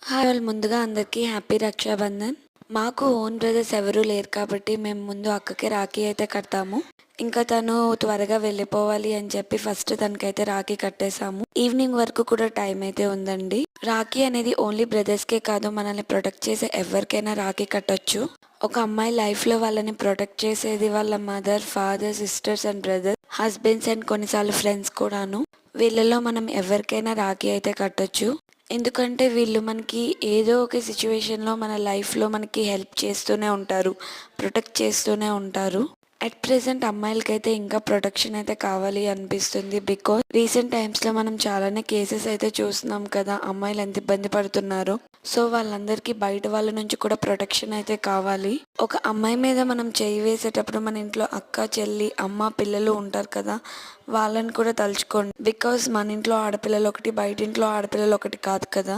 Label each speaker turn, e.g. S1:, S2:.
S1: Hi all, ముందుగా అందరికీ happy Rakshabandhan. మాకు ఓన్ బ్రదర్స్ ఎవరూ లేరు కాబట్టి మేము ముందు అక్కకి రాఖీ అయితే కడతాము. ఇంకా తను త్వరగా వెళ్ళిపోవాలి అని చెప్పి ఫస్ట్ తనకైతే రాఖీ కట్టేశాము. ఈవినింగ్ వరకు కూడా టైం అయితే ఉందండి. రాఖీ అనేది ఓన్లీ బ్రదర్స్కే కాదు, మనల్ని ప్రొటెక్ట్ చేసే ఎవరికైనా రాఖీ కట్టొచ్చు. ఒక అమ్మాయి లైఫ్లో వాళ్ళని ప్రొటెక్ట్ చేసేది వాళ్ళ mother, father, sisters and brothers, husbands and కొన్నిసార్లు ఫ్రెండ్స్ కూడాను. వీళ్ళలో మనం ఎవరికైనా రాఖీ అయితే కట్టొచ్చు. ఎందుకంటే వీళ్ళు మనకి ఏదో ఒక సిచ్యువేషన్లో మన లైఫ్లో మనకి హెల్ప్ చేస్తూనే ఉంటారు, ప్రొటెక్ట్ చేస్తూనే ఉంటారు. అట్ ప్రెసెంట్ అమ్మాయిలకైతే ఇంకా ప్రొటెక్షన్ అయితే కావాలి అనిపిస్తుంది. బికాజ్ రీసెంట్ టైమ్స్లో మనం చాలానే కేసెస్ అయితే చూస్తున్నాం కదా, అమ్మాయిలు ఎంత ఇబ్బంది పడుతున్నారో. సో వాళ్ళందరికీ బయట వాళ్ళ నుంచి కూడా ప్రొటెక్షన్ అయితే కావాలి. ఒక అమ్మాయి మీద మనం చేయి వేసేటప్పుడు మన ఇంట్లో అక్క, చెల్లి, అమ్మ, పిల్లలు ఉంటారు కదా, వాళ్ళని కూడా తలుచుకోండి. బికాజ్ మన ఇంట్లో ఆడపిల్లలు ఒకటి, బయట ఇంట్లో ఆడపిల్లలు ఒకటి కాదు కదా.